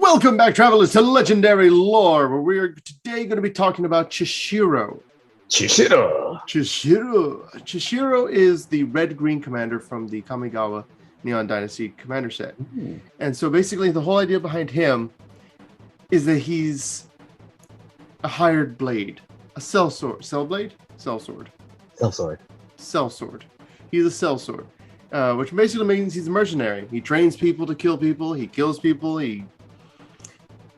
Welcome back, travelers, to Legendary Lore, where we are today going to be talking about Chishiro. Chishiro is the red-green commander from the Kamigawa Neon Dynasty commander set. Ooh. And so basically the whole idea behind him is that he's a hired blade. A cell sword. Cell blade? Cell sword. Sellsword. Cell sword. He's a cell sword. Which basically means he's a mercenary. He trains people to kill people. He kills people. He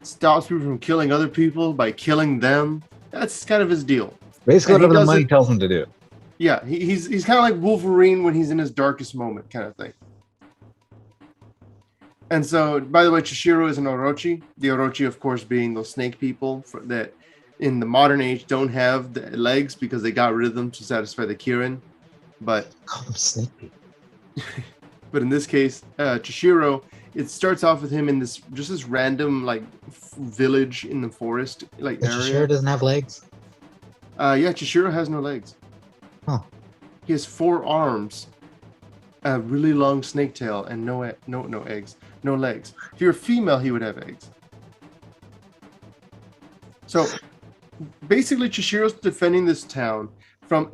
stops people from killing other people by killing them. That's kind of his deal. Basically, And he whatever the does money it- tells him to do. Yeah, he's kind of like Wolverine when he's in his darkest moment, kind of thing. And so, by the way, Chishiro is an orochi. The orochi, of course, being those snake people that in the modern age don't have the legs because they got rid of them to satisfy the Kirin. But Call them snake people. in this case, Chishiro, it starts off with him in this random like village in the forest like But area. Chishiro doesn't have legs? Yeah, Chishiro has no legs. Huh. He has 4 arms, a really long snake tail, and no eggs, no legs. If you're a female, he would have eggs. So basically, Chishiro's defending this town from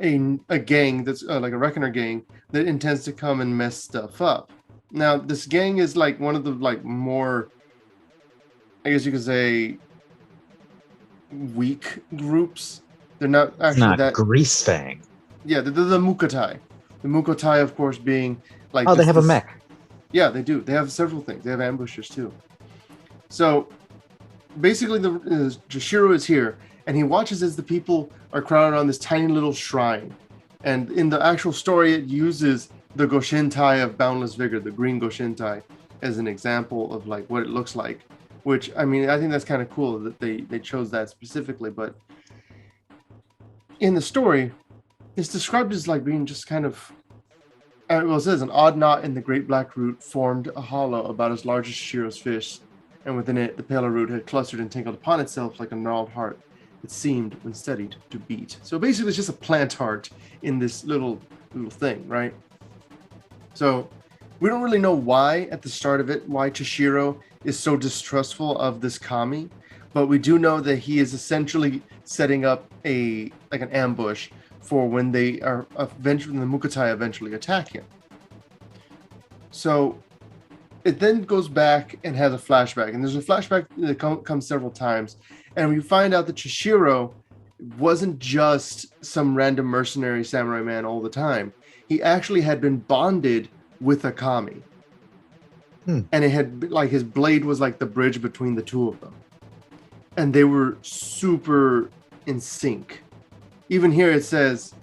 a gang that's like a reckoner gang that intends to come and mess stuff up. Now, this gang is like one of the like more, I guess you could say, weak groups. They're not It's actually not that. Grease Fang. Yeah, they're the Mukotai. The Mukotai, of course, being like. Oh, they have a mech. Yeah, they do. They have several things. They have ambushers too. So basically, Chishiro is here, and he watches as the people are crowded on this tiny little shrine. And in the actual story, it uses the Goshintai of Boundless Vigor, the green Goshintai, as an example of like what it looks like. Which, I mean, I think that's kind of cool that they chose that specifically. But in the story, it's described as like being just kind of, well, it says an odd knot in the great black root formed a hollow about as large as Shishiro's fist, and within it the paler root had clustered and tingled upon itself like a gnarled heart. It seemed, when studied, to beat. So basically it's just a plant heart in this little thing, right? So we don't really know why at the start of it, why Chishiro is so distrustful of this kami, but we do know that he is essentially setting up an ambush for when they are eventually, the Mukotai eventually attack him. So it then goes back and has a flashback, and there's a flashback that comes several times, and we find out that Chishiro wasn't just some random mercenary samurai man all the time. He actually had been bonded with a kami. And it had like his blade was like the bridge between the two of them. And they were super in sync. Even here it says,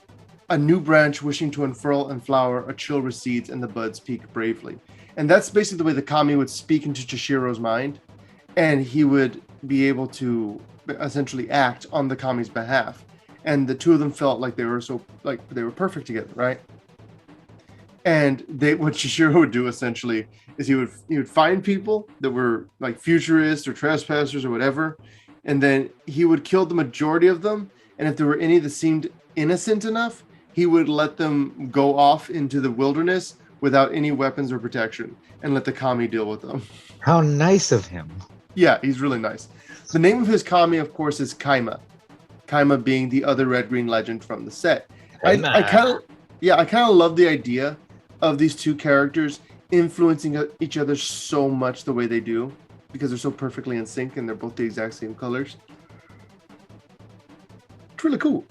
a new branch wishing to unfurl and flower, a chill recedes and the buds peak bravely. And that's basically the way the kami would speak into Chishiro's mind, and he would be able to essentially act on the kami's behalf. And the two of them felt like they were perfect together, right? And what Chishiro would do essentially is he would find people that were like futurists or trespassers or whatever, and then he would kill the majority of them. And if there were any that seemed innocent enough, he would let them go off into the wilderness without any weapons or protection and let the kami deal with them. How nice of him. Yeah, he's really nice. The name of his kami, of course, is Kaima. Kaima being the other red-green legend from the set. I kind of love the idea of these two characters influencing each other so much the way they do, because they're so perfectly in sync and they're both the exact same colors. It's really cool.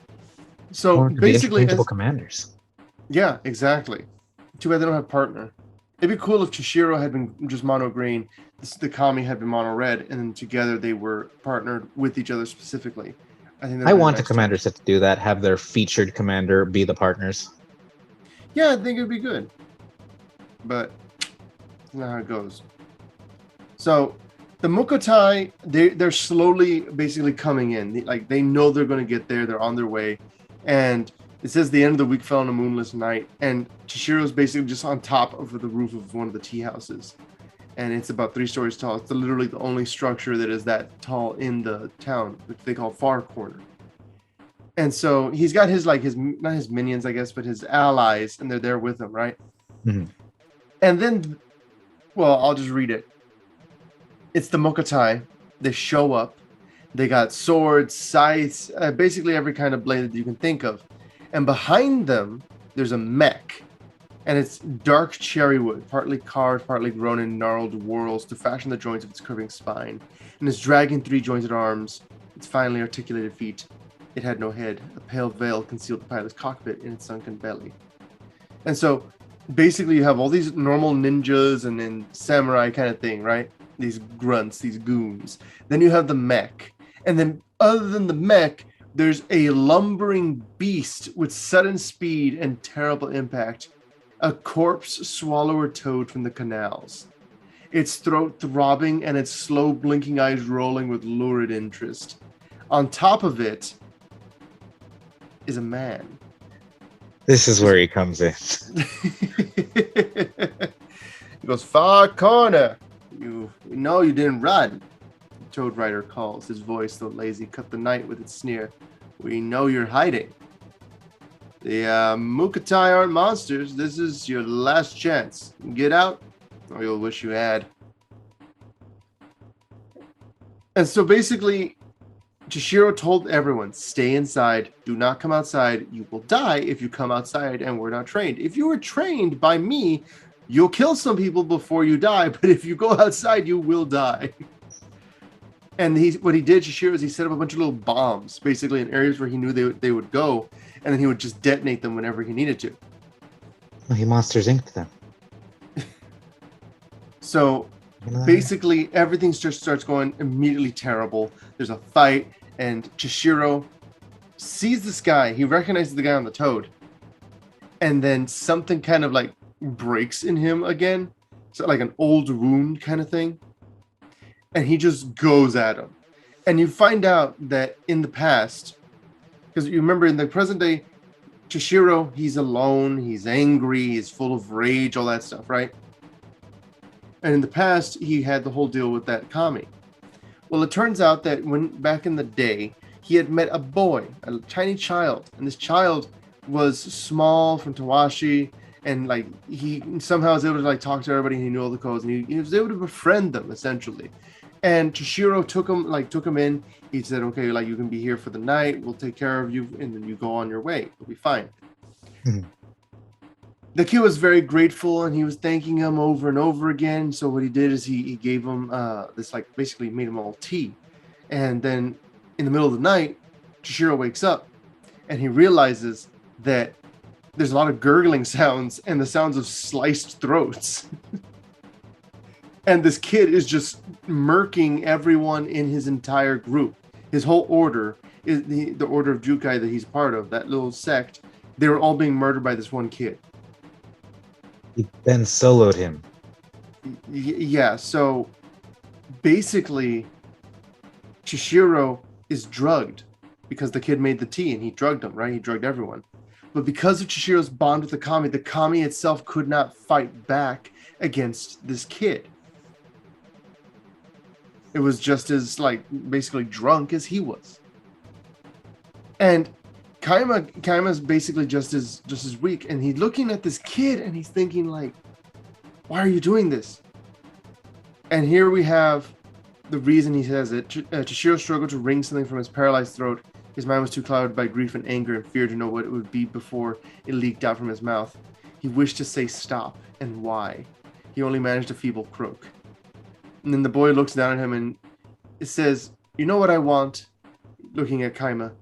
So basically, interchangeable commanders. Yeah, exactly. Too bad they don't have partner. It'd be cool if Chishiro had been just mono green, the kami had been mono red, and then together they were partnered with each other specifically. I want a commander set to do that. Have their featured commander be the partners. Yeah, I think it'd be good, but that's not how it goes. So the Mukotai, they're slowly basically coming in. Like they know they're going to get there. They're on their way, and it says the end of the week fell on a moonless night, and Chishiro's basically just on top of the roof of one of the tea houses, and it's about 3 stories tall. It's literally the only structure that is that tall in the town, which they call Far Corner. And so he's got his not his minions, I guess, but his allies, and they're there with him, right? Mm-hmm. And then, well, I'll just read it. It's the Mokotai. They show up. They got swords, scythes, basically every kind of blade that you can think of. And behind them, there's a mech. And it's dark cherry wood, partly carved, partly grown in gnarled whorls to fashion the joints of its curving spine. And it's dragging three jointed arms, its finely articulated feet. It had no head. A pale veil concealed the pilot's cockpit in its sunken belly. And so, basically, you have all these normal ninjas and then samurai kind of thing, right? These grunts, these goons. Then you have the mech. And then, other than the mech, there's a lumbering beast with sudden speed and terrible impact. A corpse swallower toad from the canals. Its throat throbbing and its slow blinking eyes rolling with lurid interest. On top of it is a man. This is where he comes in. He goes, far corner. We know you didn't run. The Toad Rider calls, his voice, though lazy, cut the night with its sneer. We know you're hiding. The Mukatai aren't monsters. This is your last chance. Get out, or you'll wish you had. And so basically, Chishiro told everyone, stay inside. Do not come outside. You will die if you come outside and we're not trained. If you were trained by me, you'll kill some people before you die. But if you go outside, you will die. And what he did, Chishiro, is he set up a bunch of little bombs, basically in areas where he knew they would go. And then he would just detonate them whenever he needed to. Well, he Monsters Inc. them. So basically, everything just starts going immediately terrible. There's a fight, and Chishiro sees this guy. He recognizes the guy on the toad. And then something kind of like breaks in him again. So like an old wound kind of thing. And he just goes at him. And you find out that in the past, because you remember in the present day, Chishiro, he's alone, he's angry, he's full of rage, all that stuff, right? And in the past, he had the whole deal with that Kami. Well, it turns out that when back in the day, he had met a boy, a tiny child, and this child was small from Tawashi, and like he somehow was able to like talk to everybody, and he knew all the codes, and he was able to befriend them essentially. And Chishiro took him in. He said, okay, like you can be here for the night. We'll take care of you. And then you go on your way. You'll be fine. Mm-hmm. The kid was very grateful and he was thanking him over and over again. So what he did is he gave him this, like basically made him all tea. And then in the middle of the night, Chishiro wakes up and he realizes that there's a lot of gurgling sounds and the sounds of sliced throats. And this kid is just murking everyone in his entire group. His whole order, is the order of Jukai that he's part of, that little sect, they were all being murdered by this one kid. He then soloed him. Yeah, so basically, Chishiro is drugged because the kid made the tea and he drugged him, right? He drugged everyone. But because of Chishiro's bond with the Kami itself could not fight back against this kid. It was just as like basically drunk as he was. And Kaima's basically just as weak, and he's looking at this kid and he's thinking like, why are you doing this? And here we have the reason he says it. Chishiro struggled to wring something from his paralyzed throat. His mind was too clouded by grief and anger and fear to know what it would be before it leaked out from his mouth. He wished to say stop and why. He only managed a feeble croak. And then the boy looks down at him and it says, you know what I want? Looking at Kaima.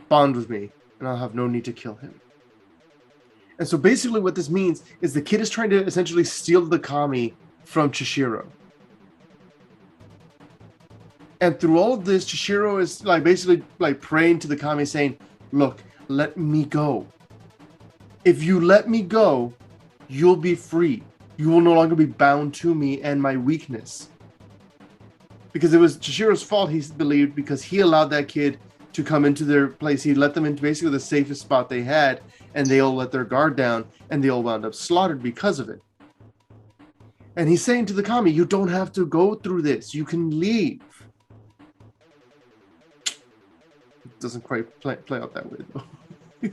Bond with me, and I'll have no need to kill him. And so basically what this means is the kid is trying to essentially steal the Kami from Chishiro. And through all of this, Chishiro is like basically like praying to the Kami saying, look, let me go. If you let me go, you'll be free. You will no longer be bound to me and my weakness. Because it was Chishiro's fault, he believed, because he allowed that kid to come into their place. He let them into basically the safest spot they had, and they all let their guard down, and they all wound up slaughtered because of it. And he's saying to the Kami, you don't have to go through this. You can leave. It doesn't quite play out that way, though.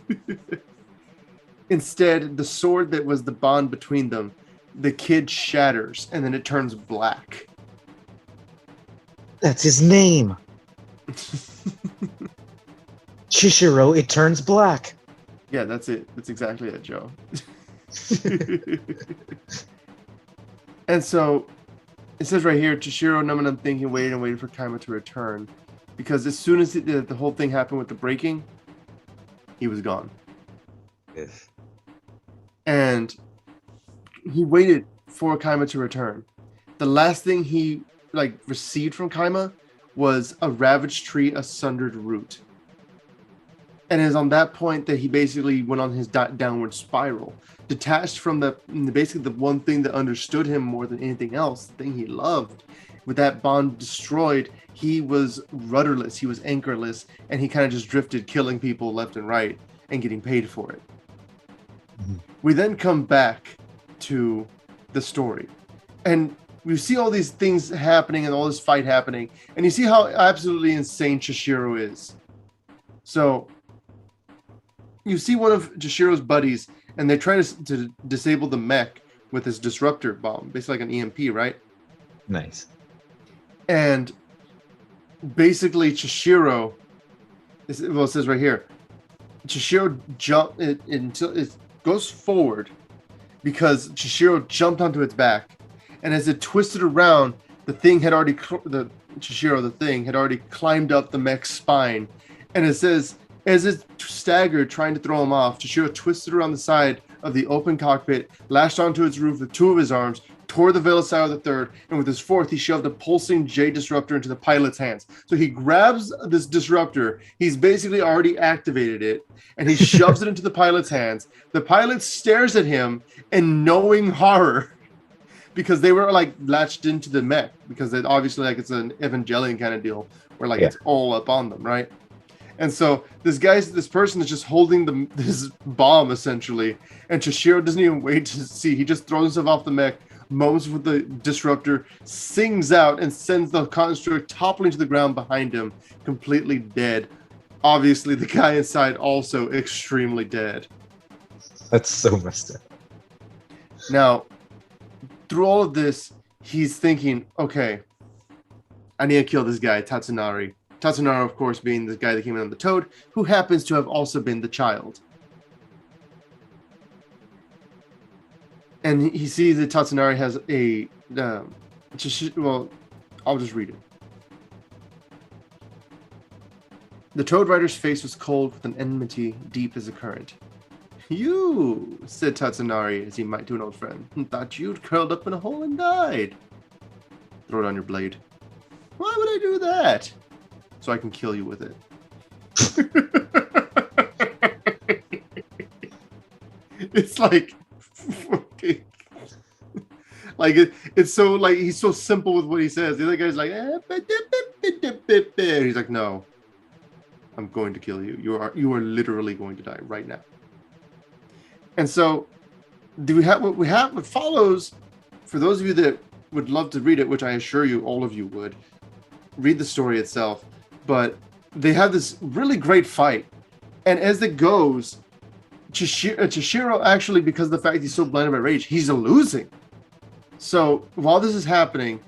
Instead, the sword that was the bond between them, the kid shatters, and then it turns black. That's his name. Chishiro, it turns black. Yeah, that's it. That's exactly it, Joe. And so it says right here, Chishiro, numbing and thinking, waited and waited for Kaima to return. Because as soon as the whole thing happened with the breaking, he was gone. Yes. And he waited for Kaima to return. The last thing he received from Kaima was a ravaged tree, a sundered root. And it is on that point that he basically went on his downward spiral, detached from the one thing that understood him more than anything else, the thing he loved. With that bond destroyed, he was rudderless, he was anchorless, and he kind of just drifted, killing people left and right and getting paid for it. Mm-hmm. We then come back to the story, and we see all these things happening and all this fight happening, and you see how absolutely insane Chishiro is. So you see one of Chishiro's buddies, and they try to disable the mech with this disruptor bomb, basically like an EMP, right? Nice. And basically Chishiro, it says right here, Chishiro until it goes forward because Chishiro jumped onto its back, and as it twisted around, the thing had already climbed up the mech's spine, and it says, as it staggered, trying to throw him off, Chishiro twisted around the side of the open cockpit, lashed onto its roof with two of his arms, tore the veil aside with the third, and with his fourth, he shoved a pulsing J disruptor into the pilot's hands. So he grabs this disruptor, he's basically already activated it, and he shoves it into the pilot's hands. The pilot stares at him in knowing horror, because they were latched into the mech, because it obviously it's an Evangelion kind of deal, where it's all up on them, right? And so this person is just holding this bomb essentially, and Chishiro doesn't even wait to see. He just throws himself off the mech, moans with the disruptor, sings out, and sends the construct toppling to the ground behind him, completely dead. Obviously, the guy inside also extremely dead. That's so messed up. Now, through all of this, he's thinking, okay, I need to kill this guy, Tatsunari. Tatsunari, of course, being the guy that came in on the Toad, who happens to have also been the child. And he sees that Tatsunari has a... I'll just read it. The Toad Rider's face was cold with an enmity deep as a current. You, said Tatsunari, as he might to an old friend, thought you'd curled up in a hole and died. Throw down your blade. Why would I do that? So I can kill you with it. It's it's so he's so simple with what he says. The other guy's like, he's like, no, I'm going to kill you. You are literally going to die right now. And so, what follows, for those of you that would love to read it, which I assure you all of you would, read the story itself. But they have this really great fight, and as it goes, Chishiro actually, because of the fact he's so blinded by rage, he's losing. So while this is happening,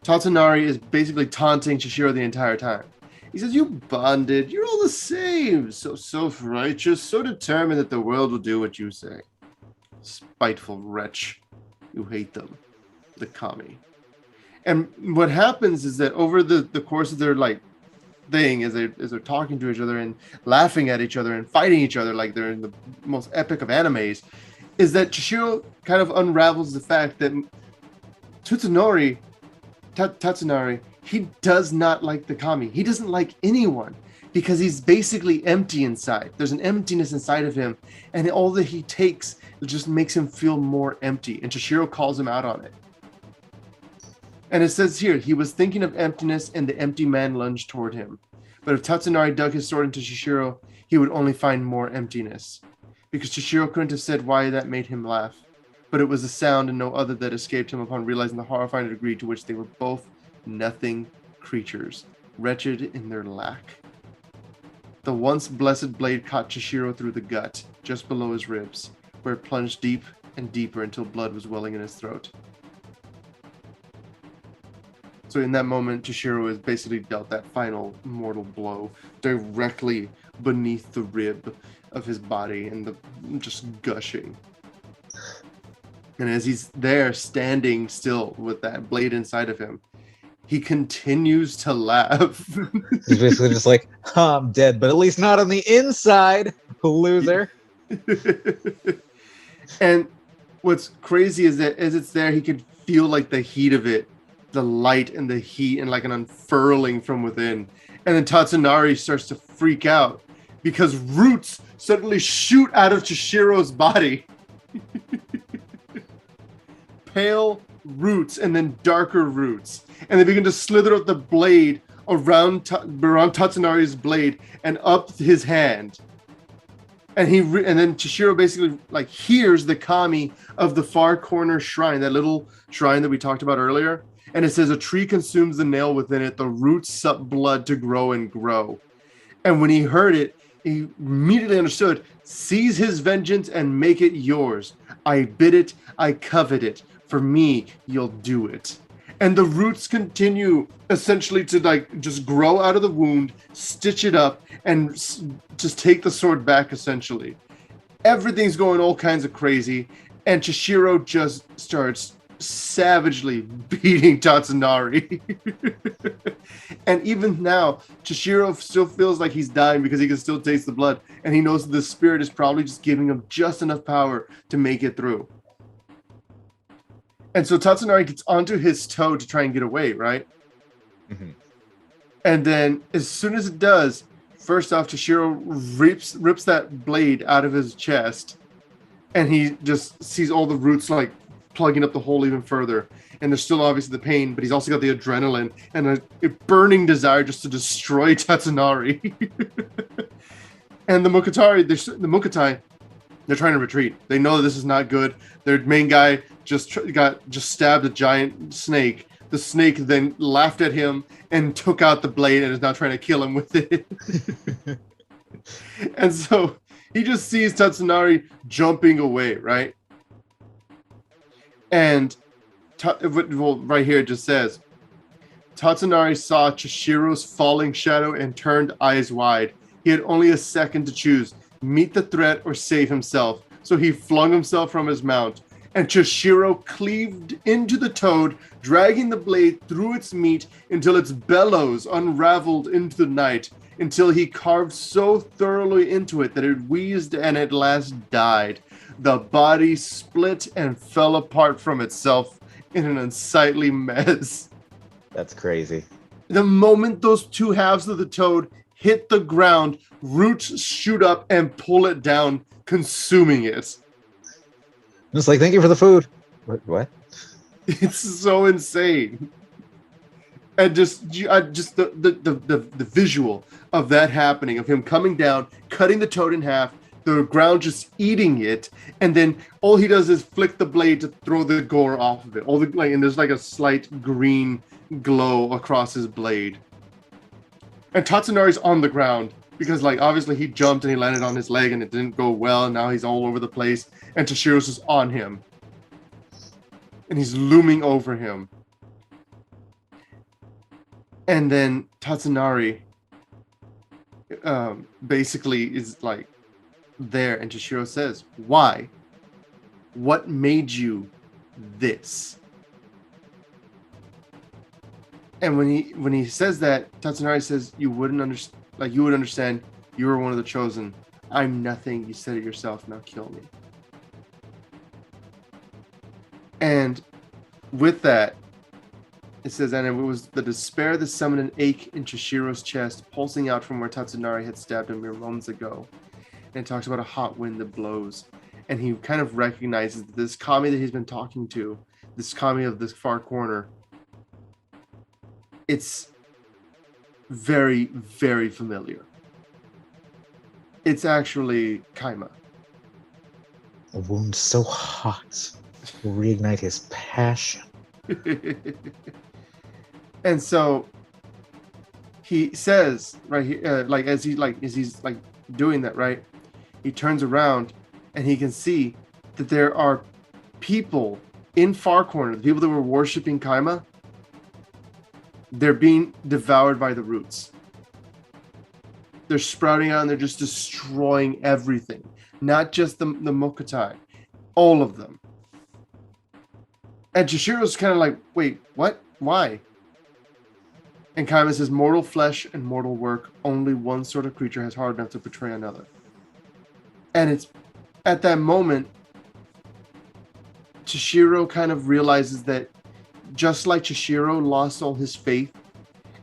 Tatsunari is basically taunting Chishiro the entire time. He says, "You bonded, you're all the same, so self-righteous, so determined that the world will do what you say. Spiteful wretch, you hate them, the kami." And what happens is that over the course of their thing, as they're talking to each other and laughing at each other and fighting each other like they're in the most epic of animes, is that Chishiro kind of unravels the fact that Tatsunari, he does not like the kami. He doesn't like anyone because he's basically empty inside. There's an emptiness inside of him, and all that he takes just makes him feel more empty. And Chishiro calls him out on it. And it says here, he was thinking of emptiness, and the empty man lunged toward him. But if Tatsunari dug his sword into Chishiro, he would only find more emptiness. Because Chishiro couldn't have said why that made him laugh. But it was a sound and no other that escaped him upon realizing the horrifying degree to which they were both nothing creatures, wretched in their lack. The once blessed blade caught Chishiro through the gut, just below his ribs, where it plunged deep and deeper until blood was welling in his throat. So in that moment, Chishiro is basically dealt that final mortal blow directly beneath the rib of his body and the just gushing. And as he's there standing still with that blade inside of him, he continues to laugh. He's basically just like, I'm dead, but at least not on the inside, loser. And what's crazy is that as it's there, he can feel like the heat of it, the light and the heat, and like an unfurling from within. And then Tatsunari starts to freak out because roots suddenly shoot out of Chishiro's body. Pale roots and then darker roots. And they begin to slither up the blade around Tatsunari's blade and up his hand. And then Chishiro basically like hears the kami of the far corner shrine, that little shrine that we talked about earlier. And it says, a tree consumes the nail within it, the roots suck blood to grow and grow. And when he heard it, he immediately understood, seize his vengeance and make it yours. I bid it, I covet it. For me, you'll do it. And the roots continue essentially to like just grow out of the wound, stitch it up, and just take the sword back essentially. Everything's going all kinds of crazy, and Chishiro just starts savagely beating Tatsunari. And even now, Chishiro still feels like he's dying because he can still taste the blood, and he knows that the spirit is probably just giving him just enough power to make it through. And so Tatsunari gets onto his toe to try and get away, right? Mm-hmm. And then as soon as it does, first off, Chishiro rips that blade out of his chest, and he just sees all the roots like plugging up the hole even further. And there's still obviously the pain, but he's also got the adrenaline and a burning desire just to destroy Tatsunari. And the Mokutai, they're trying to retreat. They know that this is not good. Their main guy just stabbed a giant snake. The snake then laughed at him and took out the blade and is now trying to kill him with it. And so he just sees Tatsunari jumping away, right? And right here it just says, Tatsunari saw Chishiro's falling shadow and turned eyes wide. He had only a second to choose, meet the threat or save himself. So he flung himself from his mount, and Chishiro cleaved into the toad, dragging the blade through its meat until its bellows unraveled into the night, until he carved so thoroughly into it that it wheezed and at last died. The body split and fell apart from itself in an unsightly mess. That's crazy. The moment those two halves of the toad hit the ground, roots shoot up and pull it down, consuming it. It's like, thank you for the food. What? It's so insane. And just the visual of that happening, of him coming down, cutting the toad in half, the ground just eating it, and then all he does is flick the blade to throw the gore off of it. And there's like a slight green glow across his blade. And Tatsunari's on the ground because, like, obviously he jumped and he landed on his leg and it didn't go well. And now he's all over the place. And Chishiro's just on him. And he's looming over him. And then Tatsunari basically is like there. And Chishiro says, why? What made you this? And when he says that, Tatsunari says, you would understand. You were one of the chosen. I'm nothing. You said it yourself. Now kill me. And with that, it says, and it was the despair that summoned an ache in Chishiro's chest, pulsing out from where Tatsunari had stabbed him mere moments ago. And it talks about a hot wind that blows. And he kind of recognizes that this kami that he's been talking to, this kami of this far corner, it's very, very familiar. It's actually Kaima. A wound so hot will reignite his passion. And so he says right here, as he's doing that, right? He turns around and he can see that there are people in Far Corner, the people that were worshiping Kaima. they're being devoured by the roots. They're sprouting out and they're just destroying everything. Not just the Mokutai, all of them. And Chishiro's kind of like, wait, what? Why? And Kaima says, mortal flesh and mortal work, only one sort of creature has heart enough to betray another. And it's at that moment, Chishiro kind of realizes that just like Chishiro lost all his faith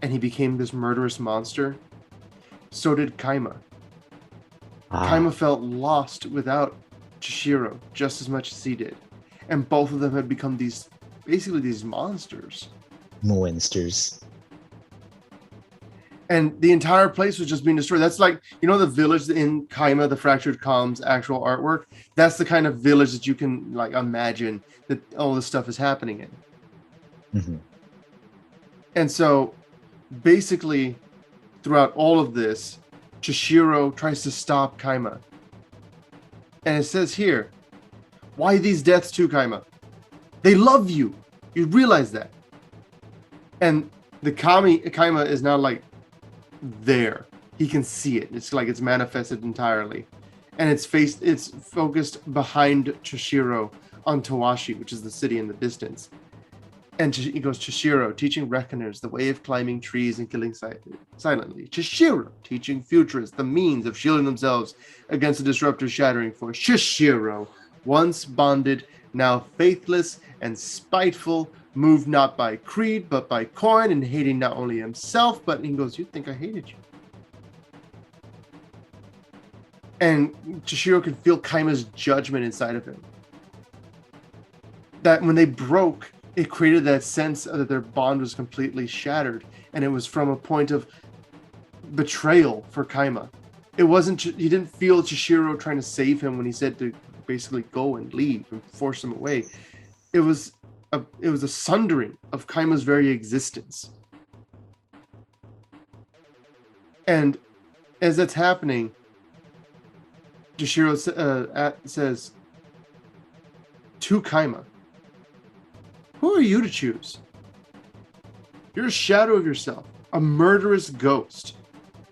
and he became this murderous monster, so did Kaima. Kaima felt lost without Chishiro just as much as he did. And both of them had become basically these monsters. Monsters. And the entire place was just being destroyed. That's like, the village in Kaima, the Fractured Calm's actual artwork. That's the kind of village that you can like imagine that all this stuff is happening in. Mm-hmm. And so basically throughout all of this, Chishiro tries to stop Kaima. And it says here, why these deaths too, Kaima? They love you. You realize that. And the Kaima is now like there. He can see it. It's like it's manifested entirely. And it's focused behind Chishiro on Tawashi, which is the city in the distance. And he goes, Chishiro, teaching reckoners the way of climbing trees and killing silently. Chishiro, teaching futurists the means of shielding themselves against the disruptor's shattering force. Chishiro, once bonded, now faithless and spiteful, moved not by creed, but by coin, and hating not only himself, but he goes, you think I hated you? And Chishiro could feel Kaima's judgment inside of him. That when they broke, it created that sense that their bond was completely shattered. And it was from a point of betrayal for Kaima. It wasn't, he didn't feel Chishiro trying to save him when he said to basically go and leave and force him away. It was a sundering of Kaima's very existence. And as that's happening, Chishiro says to Kaima, who are you to choose? You're a shadow of yourself, a murderous ghost.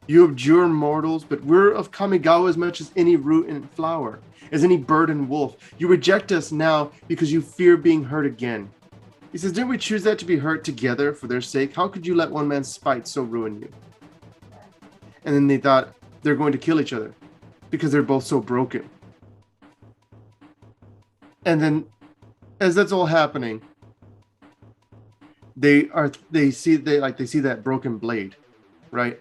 You abjure mortals, but we're of Kamigawa as much as any root and flower, as any bird and wolf. You reject us now because you fear being hurt again. He says, didn't we choose that to be hurt together for their sake? How could you let one man's spite so ruin you? And then they thought they're going to kill each other because they're both so broken. And then as that's all happening, they see that broken blade, right?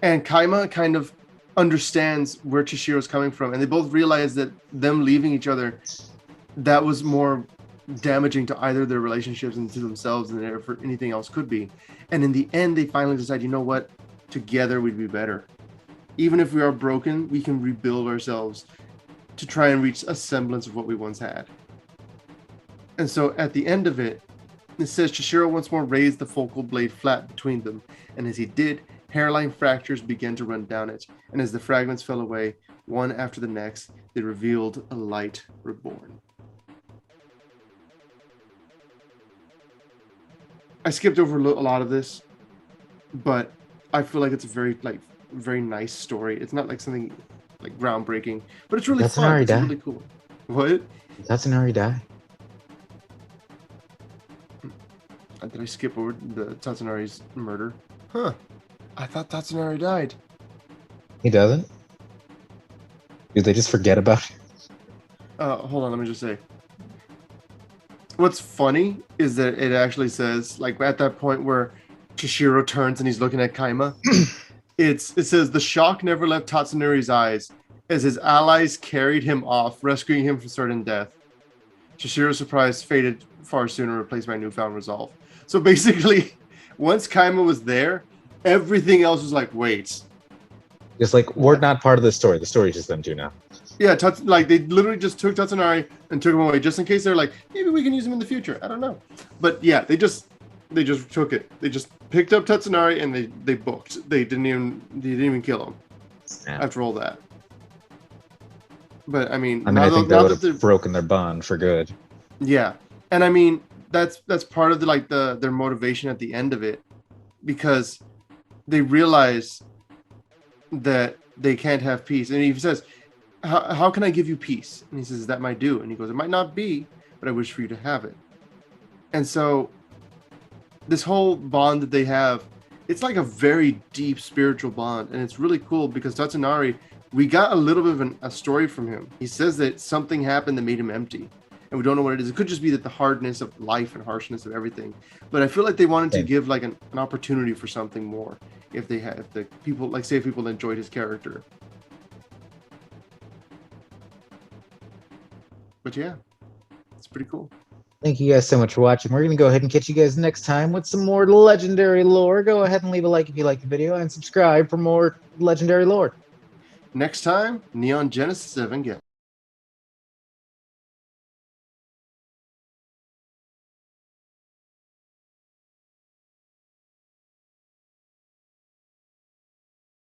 And Kaima kind of understands where Chishiro's coming from, and they both realize that them leaving each other, that was more damaging to either their relationships and to themselves than ever anything else could be. And in the end, they finally decide, you know what? Together we'd be better. Even if we are broken, we can rebuild ourselves to try and reach a semblance of what we once had. And so at the end of it, it says Chishiro once more raised the focal blade flat between them, and as he did, hairline fractures began to run down it, and as the fragments fell away, one after the next, they revealed a light reborn. I skipped over a lot of this, but I feel like it's a very nice story. It's not like something like groundbreaking, but it's really fun. It's really cool. What? Tatsunari die? Did I skip over the Tatsunari's murder? Huh. I thought Tatsunari died. He doesn't? Did they just forget about it? Hold on, let me just say. What's funny is that it actually says, like at that point where Chishiro turns and he's looking at Kaima, it says the shock never left Tatsunari's eyes as his allies carried him off, rescuing him from certain death. Chishiro's surprise faded far sooner, replaced by newfound resolve. So basically, once Kaima was there, everything else was like, wait. It's like, we're not part of the story. The story's just them two now. Yeah, they literally just took Tatsunari and took him away, just in case they're like, maybe we can use him in the future. I don't know. But yeah, they just took it. They just picked up Tatsunari and they booked. They didn't even kill him after all that. But I mean, I think that would have broken their bond for good. Yeah, and I mean that's part of their motivation at the end of it because they realize that they can't have peace. And he says, how can I give you peace? And he says, that might do. And he goes, it might not be, but I wish for you to have it. And so this whole bond that they have, it's like a very deep spiritual bond. And it's really cool because Tatsunari, we got a little bit of a story from him. He says that something happened that made him empty. And we don't know what it is. It could just be that the hardness of life and harshness of everything. But I feel like they wanted to give like an opportunity for something more if they had, if the people, like say if people enjoyed his character. But yeah, it's pretty cool. Thank you guys so much for watching. We're going to go ahead and catch you guys next time with some more legendary lore. Go ahead and leave a like if you like the video and subscribe for more legendary lore. Next time, Neon Genesis Evangelion.